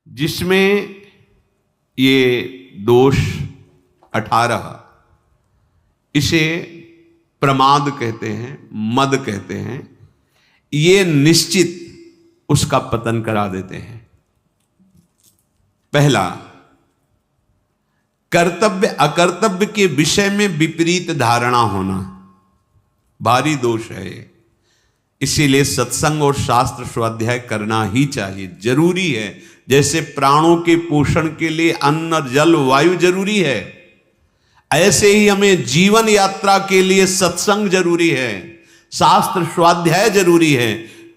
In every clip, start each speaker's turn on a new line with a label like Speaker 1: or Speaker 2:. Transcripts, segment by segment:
Speaker 1: जिसमें ये दोष 18, इसे प्रमाद कहते हैं, मद कहते हैं, ये निश्चित उसका पतन करा देते हैं। पहला, कर्तव्य अकर्तव्य के विषय में विपरीत धारणा होना, भारी दोष है ये। इसीलिए सत्संग और शास्त्र स्वाध्याय करना ही चाहिए, जरूरी है। जैसे प्राणों के पोषण के लिए अन्न, जल, वायु जरूरी है, ऐसे ही हमें जीवन यात्रा के लिए सत्संग जरूरी है, शास्त्र स्वाध्याय जरूरी है।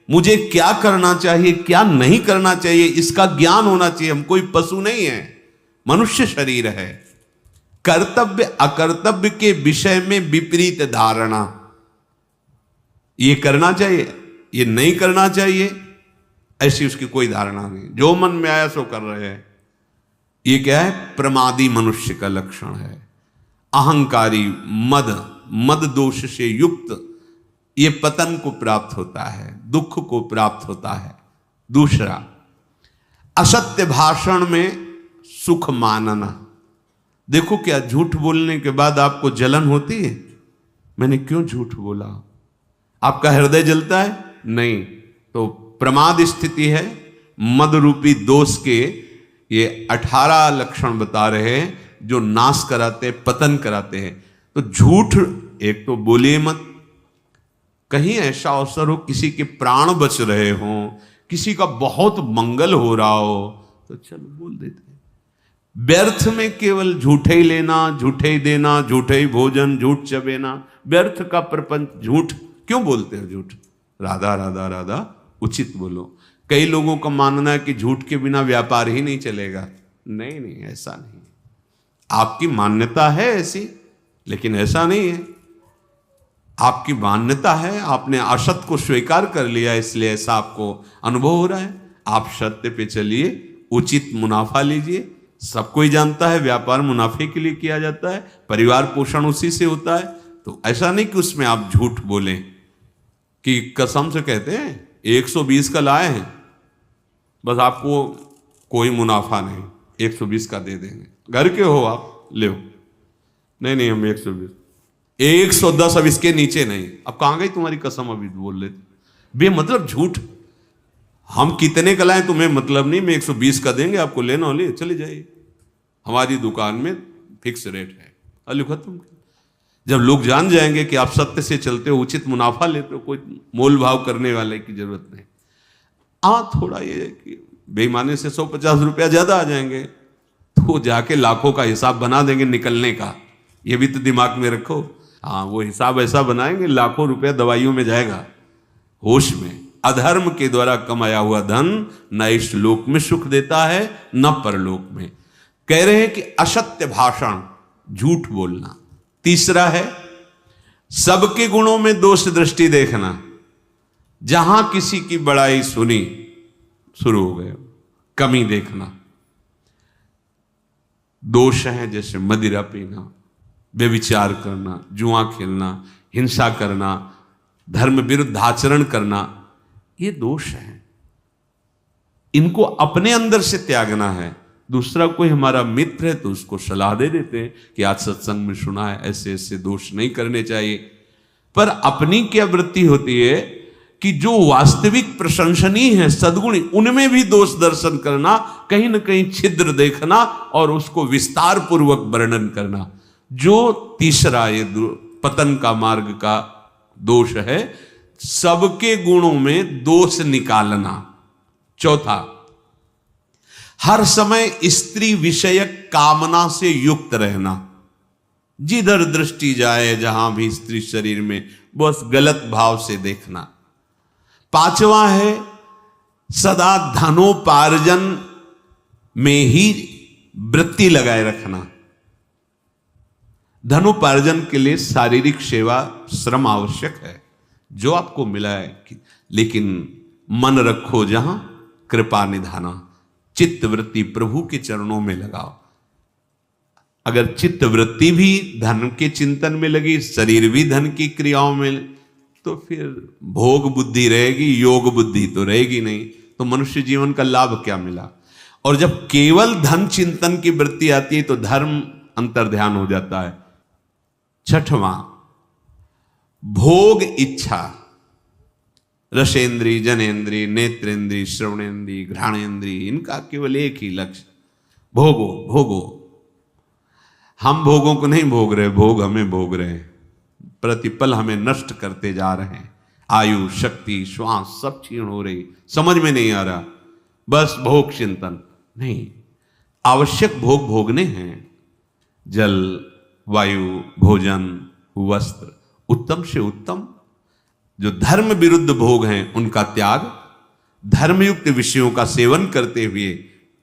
Speaker 1: मुझे क्या करना चाहिए, क्या नहीं करना चाहिए, इसका ज्ञान होना चाहिए। हम कोई पशु नहीं है, मनुष्य शरीर है। कर्तव्य अकर्तव्य के विषय में विपरीत धारणा, ये करना चाहिए, ये नहीं करना चाहिए, ऐसी उसकी कोई धारणा नहीं। जो मन में आया सो कर रहे हैं। ये क्या है? प्रमादी मनुष्य का लक्षण है। अहंकारी, मद दोष से युक्त ये पतन को प्राप्त होता है, दुख को प्राप्त होता है। दूसरा, असत्य भाषण में सुख मानना। देखो, क्या झूठ बोलने के बाद आपको जलन होती है? मैंने क्यों झूठ बोला? आपका हृदय जलता है? नहीं। तो प्रमाद स्थिति है। मद रूपी दोष के ये 18 लक्षण बता रहे हैं जो नाश कराते, पतन कराते हैं। तो झूठ एक तो बोलिए मत। कहीं ऐसा अवसर हो, किसी के प्राण बच रहे हों, किसी का बहुत मंगल हो रहा हो, तो चलो बोल देते हैं। व्यर्थ में केवल झूठे ही लेना, झूठे ही देना, झूठे ही भोजन, झूठ चबेना, व्यर्थ का प्रपंच। झूठ क्यों बोलते हो? झूठ राधा राधा राधा उचित बोलो। कई लोगों का मानना है कि झूठ के बिना व्यापार ही नहीं चलेगा। नहीं नहीं, ऐसा नहीं। आपकी मान्यता है ऐसी, लेकिन ऐसा नहीं है। आपकी मान्यता है, आपने असत को स्वीकार कर लिया, इसलिए ऐसा आपको अनुभव हो रहा है। आप सत्य पे चलिए, उचित मुनाफा लीजिए। सबको ही जानता है व्यापार मुनाफे के लिए किया जाता है, परिवार पोषण उसी से होता है। तो ऐसा नहीं कि उसमें आप झूठ बोलें कि कसम से कहते हैं 120 का लाए हैं, बस आपको कोई मुनाफा नहीं, 120 का दे देंगे। घर के हो आप, ले हो। नहीं नहीं, हम 120, 110, अब इसके नीचे नहीं। अब कहां गई तुम्हारी कसम? अभी बोल लेते बेमतलब झूठ। हम कितने का लाए तुम्हें मतलब नहीं, मैं 120 का देंगे आपको, लेना हो ले, चले जाइए। हमारी दुकान में फिक्स रेट है, अली खत्म। जब लोग जान जाएंगे कि आप सत्य से चलते हो, उचित मुनाफा लेते हो, कोई मोल भाव करने वाले की जरूरत नहीं। थोड़ा ये कि बेईमानी से 150 रुपया ज्यादा आ जाएंगे, तो जाके लाखों का हिसाब बना देंगे निकलने का। ये भी तो दिमाग में रखो। वो हिसाब ऐसा बनाएंगे, लाखों रुपया दवाइयों में जाएगा। होश में, अधर्म के द्वारा कमाया हुआ धन न इस लोक में सुख देता है न परलोक में। कह रहे हैं कि असत्य भाषण, झूठ बोलना। तीसरा है सबके गुणों में दोष दृष्टि देखना। जहां किसी की बड़ाई सुनी, शुरू हो गए कमी देखना। दोष है जैसे मदिरा पीना, व्यभिचार करना, जुआ खेलना, हिंसा करना, धर्म विरुद्ध आचरण करना, ये दोष है। इनको अपने अंदर से त्यागना है। दूसरा कोई हमारा मित्र है तो उसको सलाह दे देते हैं कि आज सत्संग में सुना है, ऐसे ऐसे दोष नहीं करने चाहिए। पर अपनी क्या वृत्ति होती है कि जो वास्तविक प्रशंसनीय है, सद्गुणी, उनमें भी दोष दर्शन करना, कहीं ना कहीं छिद्र देखना और उसको विस्तार पूर्वक वर्णन करना। जो तीसरा ये पतन का मार्ग का दोष है, सबके गुणों में दोष निकालना। चौथा, हर समय स्त्री विषयक कामना से युक्त रहना। जिधर दृष्टि जाए, जहां भी स्त्री शरीर में, बस गलत भाव से देखना। पांचवा है सदा धनोपार्जन में ही वृत्ति लगाए रखना। धनोपार्जन के लिए शारीरिक सेवा, श्रम आवश्यक है, जो आपको मिला है, लेकिन मन रखो जहां कृपा निधाना। चित्त वृत्ति प्रभु के चरणों में लगाओ। अगर चित्त वृत्ति भी धन के चिंतन में लगी, शरीर भी धन की क्रियाओं में, तो फिर भोग बुद्धि रहेगी, योग बुद्धि तो रहेगी नहीं। तो मनुष्य जीवन का लाभ क्या मिला? और जब केवल धन चिंतन की वृत्ति आती है तो धर्म अंतर्ध्यान हो जाता है। छठवां, भोग इच्छा। रसेंद्री, जनेन्द्री, नेत्रेंद्री, श्रवणेन्द्री, घ्राणेन्द्री, इनका केवल एक ही लक्ष्य, भोगो भोगो। हम भोगों को नहीं भोग रहे, भोग हमें भोग रहे हैं। प्रतिपल हमें नष्ट करते जा रहे हैं। आयु, शक्ति, श्वास सब क्षीण हो रही, समझ में नहीं आ रहा, बस भोग चिंतन नहीं। आवश्यक भोग भोगने हैं, जल, वायु, भोजन, वस्त्र, उत्तम से उत्तम। जो धर्म विरुद्ध भोग हैं उनका त्याग, धर्मयुक्त विषयों का सेवन करते हुए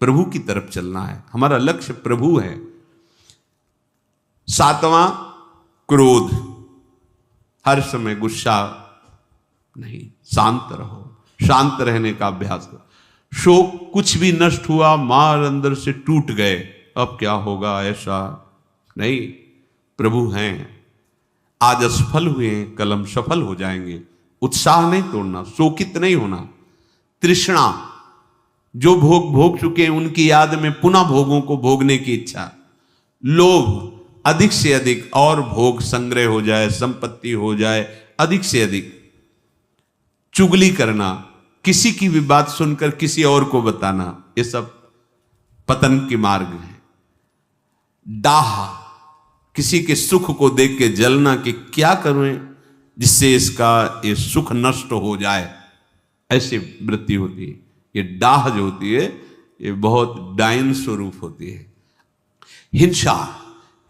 Speaker 1: प्रभु की तरफ चलना है। हमारा लक्ष्य प्रभु है। सातवां, क्रोध। हर समय गुस्सा नहीं, शांत रहो। शांत रहने का अभ्यास करो। शोक, कुछ भी नष्ट हुआ, मार अंदर से टूट गए, अब क्या होगा, ऐसा नहीं। प्रभु हैं। आज असफल हुए, कल हम सफल हो जाएंगे। उत्साह नहीं तोड़ना, शोकित नहीं होना। तृष्णा, जो भोग भोग चुके हैं उनकी याद में पुनः भोगों को भोगने की इच्छा। लोभ, अधिक से अधिक और भोग संग्रह हो जाए, संपत्ति हो जाए, अधिक से अधिक। चुगली करना, किसी की भी बात सुनकर किसी और को बताना, ये सब पतन के मार्ग है। डाह, किसी के सुख को देख के जलना कि क्या करूं जिससे इसका ये सुख नष्ट हो जाए, ऐसी वृत्ति होती है। ये डाह जो होती है ये बहुत डायन स्वरूप होती है। हिंसा,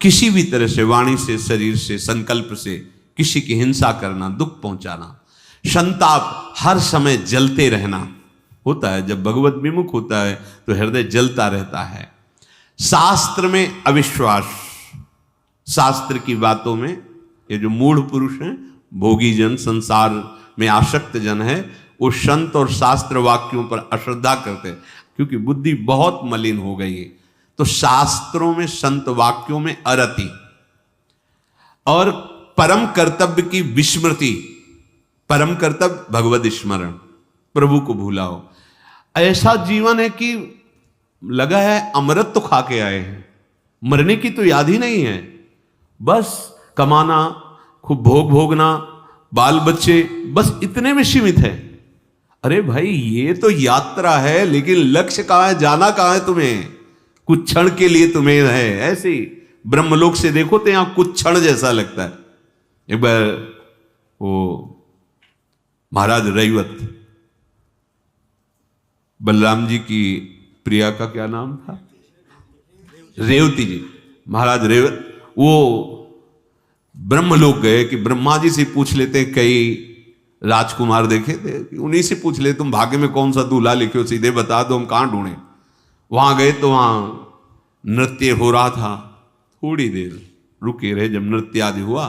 Speaker 1: किसी भी तरह से, वाणी से, शरीर से, संकल्प से किसी की हिंसा करना, दुख पहुंचाना। संताप, हर समय जलते रहना होता है। जब भगवत विमुख होता है तो हृदय जलता रहता है। शास्त्र में अविश्वास, शास्त्र की बातों में, ये जो मूढ़ पुरुष हैं, भोगी जन, संसार में आसक्त जन है, वो संत और शास्त्र वाक्यों पर अश्रद्धा करते हैं क्योंकि बुद्धि बहुत मलिन हो गई है। तो शास्त्रों में, संत वाक्यों में अरति और परम कर्तव्य की विस्मृति। परम कर्तव्य भगवत स्मरण, प्रभु को भूला हो। ऐसा जीवन है कि लगा है अमृत तो खा के आए हैं, मरने की तो याद ही नहीं है। बस कमाना, खूब भोग भोगना, बाल बच्चे, बस इतने में सीमित है। अरे भाई, ये तो यात्रा है, लेकिन लक्ष्य कहां है, जाना कहां है तुम्हें? कुछ क्षण के लिए तुम्हें है। ऐसे ही ब्रह्मलोक से देखो तो यहां कुछ क्षण जैसा लगता है। एक बार वो महाराज रैवत, बलराम जी की प्रिया का क्या नाम था, रेवती जी, महाराज रेवत, वो ब्रह्मलोक गए कि ब्रह्मा जी से पूछ लेते, कई राजकुमार देखे थे, उन्हीं से पूछ ले तुम भाग्य में कौन सा दूल्हा लिखे हो, सीधे बता दो, हम कहां ढूंढे। वहां गए तो वहां नृत्य हो रहा था। थोड़ी देर रुके रहे, जब नृत्य आदि हुआ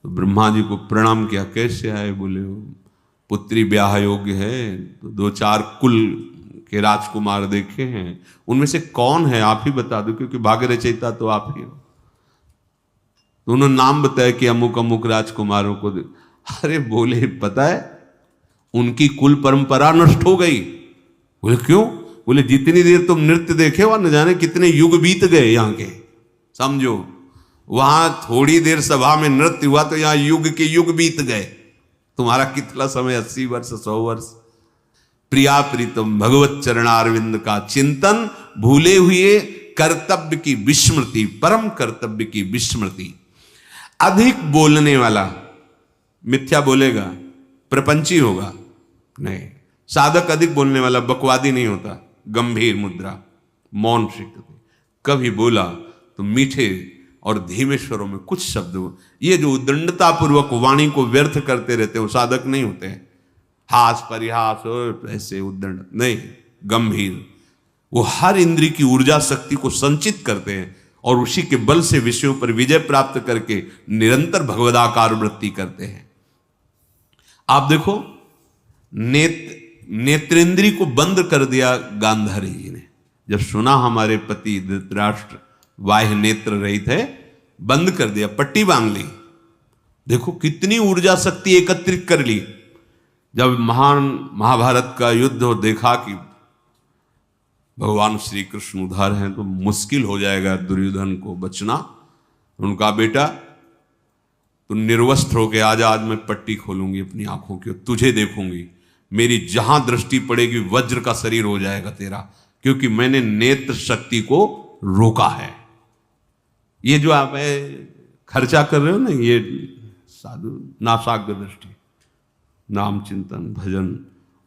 Speaker 1: तो ब्रह्मा जी को प्रणाम किया। कैसे आए? बोले पुत्री ब्याह योग्य है, तो 2-4 कुल के राजकुमार देखे हैं, उनमें से कौन है आप ही बता दो, क्योंकि भाग्य रचयिता तो आप ही हो। तो उन्होंने नाम बताया कि अमुक अमुक राजकुमारों को। अरे बोले, पता है उनकी कुल परंपरा नष्ट हो गई। बोले क्यों? बोले जितनी देर तुम नृत्य देखे वहां न जाने कितने युग बीत गए यहाँ के। समझो, वहां थोड़ी देर सभा में नृत्य हुआ तो यहां युग के युग बीत गए। तुम्हारा कितना समय, 80 वर्ष, 100 वर्ष। प्रिया प्रीतम भगवत चरणारविंद का चिंतन, भूले हुए कर्तव्य की विस्मृति, परम कर्तव्य की विस्मृति। अधिक बोलने वाला मिथ्या बोलेगा, प्रपंची होगा नहीं। साधक अधिक बोलने वाला बकवादी नहीं होता, गंभीर मुद्रा, मौन स्वीकृति। कभी बोला तो मीठे और धीमे स्वरों में कुछ शब्द। ये जो उद्दंडता पूर्वक वाणी को व्यर्थ करते रहते हैं वो साधक नहीं होते हैं। हास परिहास और ऐसे उद्दंड नहीं, गंभीर। वो हर इंद्री की ऊर्जा शक्ति को संचित करते हैं और उसी के बल से विषयों पर विजय प्राप्त करके निरंतर भगवदाकार वृत्ति करते हैं। आप देखो, नेत्रेंद्री को बंद कर दिया गांधारी जी ने। जब सुना हमारे पति धृतराष्ट्र बाह्य नेत्र रहित है, बंद कर दिया, पट्टी बांध ली। देखो कितनी ऊर्जा शक्ति एकत्रित कर ली। जब महान महाभारत का युद्ध हो, देखा कि भगवान श्री कृष्ण उधर हैं तो मुश्किल हो जाएगा दुर्योधन को बचना। उनका बेटा तू निर्वस्त्र होके आजा, आज मैं पट्टी खोलूंगी अपनी आंखों की, तुझे देखूंगी, मेरी जहां दृष्टि पड़ेगी वज्र का शरीर हो जाएगा तेरा, क्योंकि मैंने नेत्र शक्ति को रोका है। ये जो आप खर्चा कर रहे हो ना, ये साधु नासाग्र दृष्टि, नाम चिंतन भजन,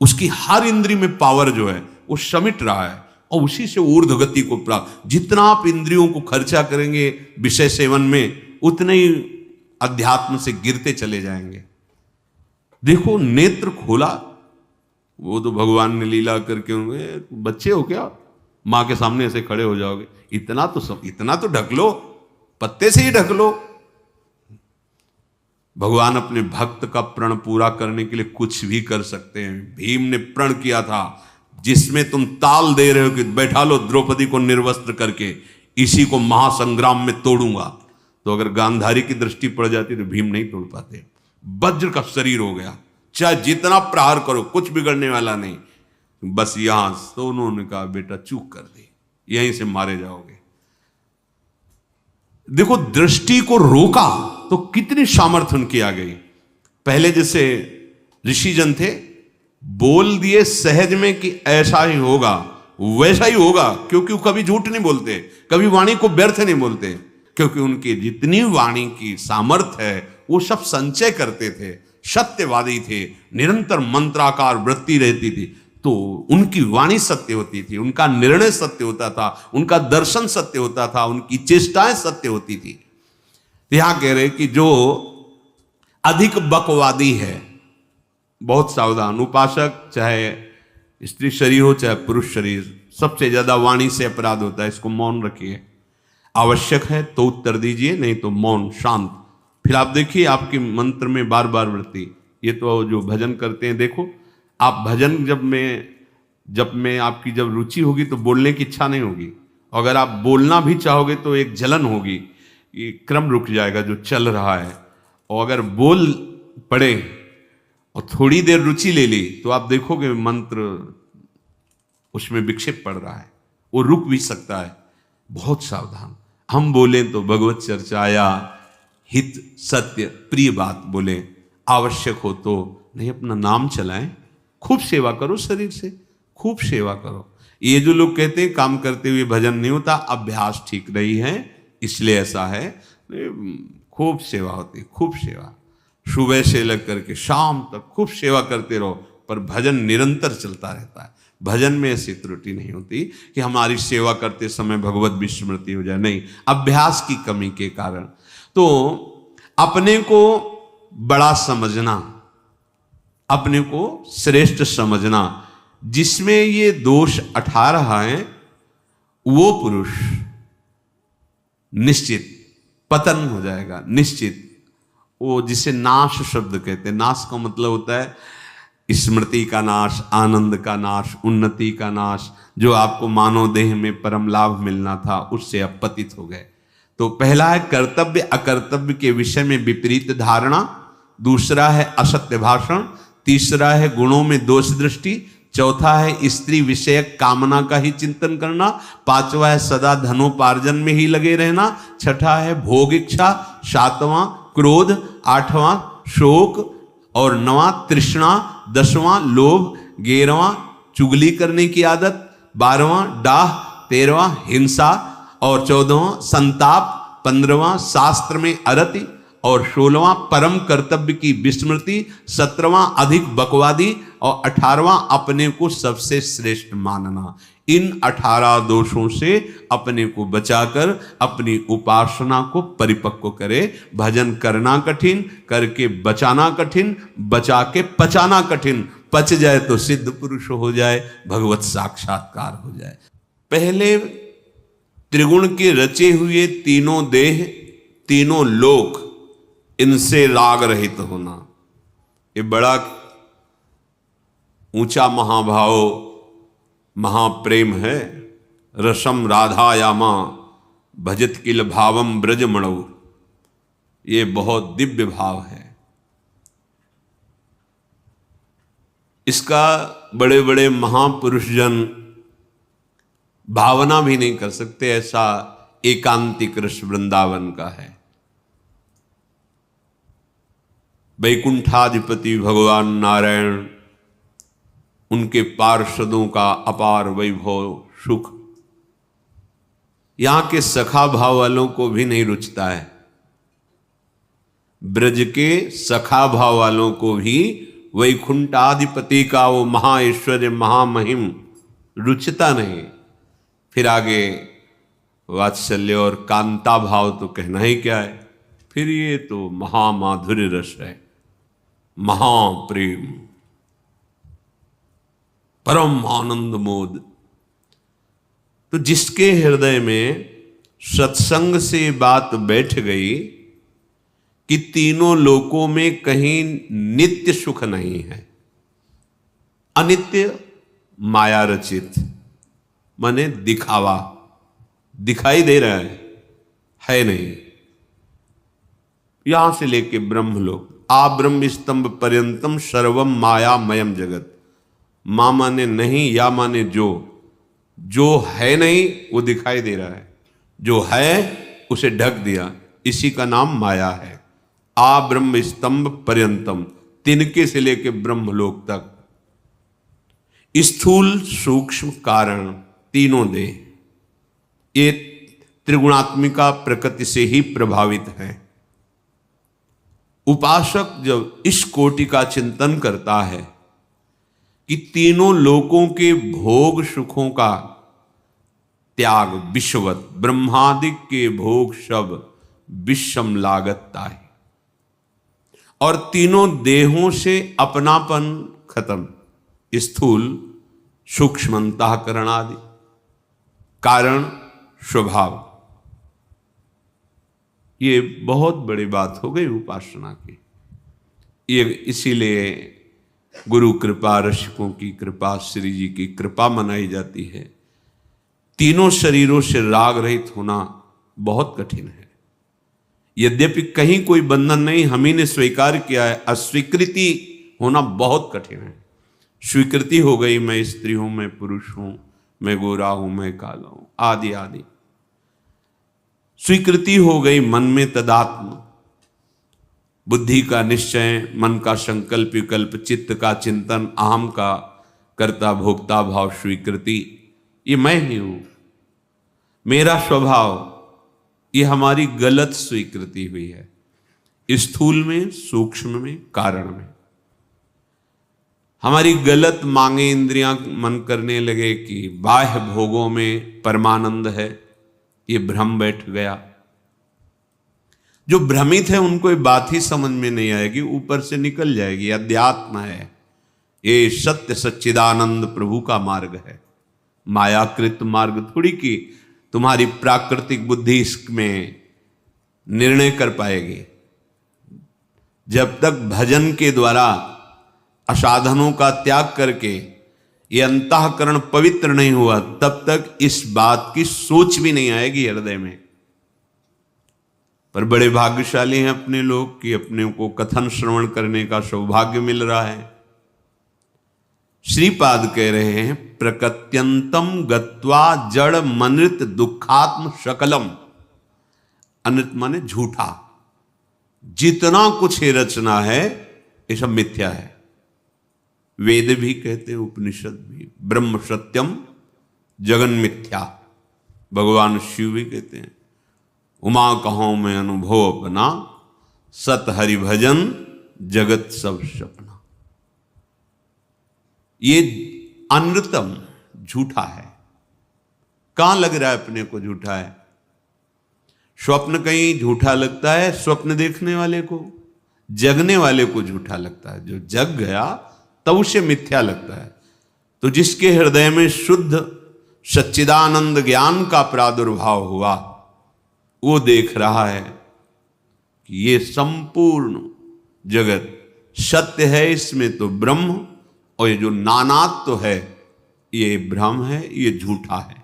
Speaker 1: उसकी हर इंद्री में पावर जो है वो समिट रहा है और उसी से ऊर्ध्व गति को प्राप्त। जितना आप इंद्रियों को खर्चा करेंगे विषय सेवन में, उतने ही अध्यात्म से गिरते चले जाएंगे। देखो नेत्र खोला, वो तो भगवान ने लीला करके, बच्चे हो क्या, मां के सामने ऐसे खड़े हो जाओगे, इतना तो ढक लो, पत्ते से ही ढक लो। भगवान अपने भक्त का प्रण पूरा करने के लिए कुछ भी कर सकते हैं। भीम ने प्रण किया था, जिसमें तुम ताल दे रहे हो कि बैठा लो द्रौपदी को निर्वस्त्र करके, इसी को महासंग्राम में तोड़ूंगा। तो अगर गांधारी की दृष्टि पड़ जाती तो भीम नहीं तोड़ पाते। वज्र का शरीर हो गया, चाहे जितना प्रहार करो कुछ बिगड़ने वाला नहीं। बस यहां तो उन्होंने कहा बेटा चूक कर दी, यहीं से मारे जाओगे। देखो दृष्टि को रोका तो कितनी सामर्थ्य उनकी आ गई। पहले जैसे ऋषिजन थे, बोल दिए सहज में कि ऐसा ही होगा, वैसा ही होगा, क्योंकि वो कभी झूठ नहीं बोलते, कभी वाणी को व्यर्थ नहीं बोलते, क्योंकि उनकी जितनी वाणी की सामर्थ्य है वो सब संचय करते थे, सत्यवादी थे, निरंतर मंत्राकार वृत्ति रहती थी, तो उनकी वाणी सत्य होती थी, उनका निर्णय सत्य होता था, उनका दर्शन सत्य होता था, उनकी चेष्टाएं सत्य होती थी। यहां कह रहे कि जो अधिक बकवादी है, बहुत सावधान। उपासक चाहे स्त्री शरीर हो चाहे पुरुष शरीर, सबसे ज्यादा वाणी से अपराध होता है, इसको मौन रखिए। आवश्यक है तो उत्तर दीजिए, नहीं तो मौन शांत। फिर आप देखिए आपके मंत्र में बार बार वृत्ति। ये तो जो भजन करते हैं, देखो आप भजन जब में आपकी जब रुचि होगी तो बोलने की इच्छा नहीं होगी, अगर आप बोलना भी चाहोगे तो एक जलन होगी, ये क्रम रुक जाएगा जो चल रहा है। और अगर बोल पड़े और थोड़ी देर रुचि ले ली तो आप देखोगे मंत्र उसमें विक्षेप पड़ रहा है, वो रुक भी सकता है। बहुत सावधान। हम बोले तो भगवत चर्चाया हित सत्य प्रिय बात बोले, आवश्यक हो तो नहीं अपना नाम चलाएं, खूब सेवा करो, शरीर से खूब सेवा करो। ये जो लोग कहते हैं काम करते हुए भजन नहीं होता, अभ्यास ठीक नहीं है इसलिए ऐसा है। खूब सेवा होती, खूब सेवा, सुबह से लग करके शाम तक खूब सेवा करते रहो, पर भजन निरंतर चलता रहता है। भजन में ऐसी त्रुटि नहीं होती कि हमारी सेवा करते समय भगवत विस्मृति हो जाए, नहीं, अभ्यास की कमी के कारण। तो अपने को बड़ा समझना, अपने को श्रेष्ठ समझना, जिसमें ये दोष 18 हैं, वो पुरुष निश्चित पतन हो जाएगा, निश्चित। वो जिसे नाश शब्द कहते हैं, नाश का मतलब होता है स्मृति का नाश, आनंद का नाश, उन्नति का नाश, जो आपको मानव देह में परम लाभ मिलना था उससे आप पतित हो गए। तो पहला है कर्तव्य अकर्तव्य के विषय में विपरीत धारणा, दूसरा है असत्य भाषण, तीसरा है गुणों में दोष दृष्टि, चौथा है स्त्री विषयक कामना का ही चिंतन करना, पांचवा है सदा धनोपार्जन में ही लगे रहना, छठा है भोग इच्छा, सातवां क्रोध, आठवां शोक और नवां तृष्णा, 10वां लोभ, 11वां चुगली करने की आदत, 12वां डाह, 13वां हिंसा और 14वां संताप, 15वां शास्त्र में अरति और 16वां परम कर्तव्य की विस्मृति, 17वां अधिक बकवादी और 18वां अपने को सबसे श्रेष्ठ मानना। इन 18 दोषों से अपने को बचाकर अपनी उपासना को परिपक्व करे। भजन करना कठिन, करके बचाना कठिन, बचा के पचाना कठिन। पच जाए तो सिद्ध पुरुष हो जाए, भगवत साक्षात्कार हो जाए। पहले त्रिगुण के रचे हुए तीनों देह, तीनों लोक, इनसे राग रहित होना, ये बड़ा ऊंचा महाभाव महाप्रेम है। रसम राधायामा भजत किल भावम ब्रजमणौ, ये बहुत दिव्य भाव है। इसका बड़े बड़े महापुरुष जन भावना भी नहीं कर सकते, ऐसा एकांतिक रस वृंदावन का है। वैकुंठाधिपति भगवान नारायण, उनके पार्षदों का अपार वैभव सुख यहां के सखा भाव वालों को भी नहीं रुचता है। ब्रज के सखा भाव वालों को भी वैकुंठाधिपति का वो महाऐश्वर्य महामहिम रुचता नहीं। फिर आगे वात्सल्य और कांता भाव तो कहना ही क्या है, फिर ये तो महामाधुर्य रस है, महाप्रेम, परम आनंद मोद। तो जिसके हृदय में सत्संग से बात बैठ गई कि तीनों लोकों में कहीं नित्य सुख नहीं है, अनित्य माया रचित, माने दिखावा, दिखाई दे रहा है नहीं। यहां से लेके ब्रह्मलोक, आ ब्रह्म स्तंभ पर्यंतम सर्वम मायामयम जगत। मां माने नहीं, या माने जो है नहीं वो दिखाई दे रहा है, जो है उसे ढक दिया, इसी का नाम माया है। आ ब्रह्म स्तंभ पर्यंतम, तिनके से लेके ब्रह्मलोक तक, स्थूल सूक्ष्म कारण तीनों दे, ये त्रिगुणात्मिका प्रकृति से ही प्रभावित है। उपासक जब इस कोटि का चिंतन करता है कि तीनों लोकों के भोग सुखों का त्याग विश्ववत, ब्रह्मादिक के भोग सब विषम लागता है, और तीनों देहों से अपनापन खत्म, स्थूल सूक्ष्म अंतःकरण आदि, कारण स्वभाव। ये बहुत बड़ी बात हो गई उपासना की। ये इसीलिए गुरु कृपा, रसिकों की कृपा, श्री जी की कृपा मनाई जाती है। तीनों शरीरों से राग रहित होना बहुत कठिन है। यद्यपि कहीं कोई बंधन नहीं, हम ही ने स्वीकार किया है, अस्वीकृति होना बहुत कठिन है। स्वीकृति हो गई, मैं स्त्री हूं, मैं पुरुष हूं, मैं गोरा हूं, मैं काला हूं, आदि आदि। स्वीकृति हो गई मन में तदात्म, बुद्धि का निश्चय, मन का संकल्प विकल्प, चित्त का चिंतन, अहम का कर्ता भोक्ता भाव, स्वीकृति, ये मैं ही हूं, मेरा स्वभाव, ये हमारी गलत स्वीकृति हुई है। स्थूल में, सूक्ष्म में, कारण में हमारी गलत मांगे, इंद्रियां मन करने लगे कि बाह्य भोगों में परमानंद है, ये भ्रम बैठ गया। जो भ्रमित है उनको ये बात ही समझ में नहीं आएगी, ऊपर से निकल जाएगी। अध्यात्म है, ये सत्य सच्चिदानंद प्रभु का मार्ग है, मायाकृत मार्ग थोड़ी कि तुम्हारी प्राकृतिक बुद्धि इसमें निर्णय कर पाएगी। जब तक भजन के द्वारा असाधनों का त्याग करके ये अंतःकरण पवित्र नहीं हुआ, तब तक इस बात की सोच भी नहीं आएगी हृदय में। पर बड़े भाग्यशाली हैं अपने लोग कि अपने को कथन श्रवण करने का सौभाग्य मिल रहा है। श्रीपाद कह रहे हैं, प्रकृत्यंतम गत्वा जड़ मनित दुखात्म सकलम। अनित माने झूठा, जितना कुछ ये रचना है ये सब मिथ्या है। वेद भी कहते हैं, उपनिषद भी, ब्रह्म सत्यम जगन मिथ्या। भगवान शिव भी कहते हैं, उमा कहो में अनुभव अपना, सत हरि भजन जगत सब सपना। ये अनृतम झूठा है। कहां लग रहा है अपने को झूठा है? स्वप्न कहीं झूठा लगता है स्वप्न देखने वाले को, जगने वाले को झूठा लगता है। जो जग गया तब उसे मिथ्या लगता है। तो जिसके हृदय में शुद्ध सच्चिदानंद ज्ञान का प्रादुर्भाव हुआ, वो देख रहा है कि ये संपूर्ण जगत सत्य है, इसमें तो ब्रह्म, और ये जो नानात्व है ये भ्रम है, ये झूठा है।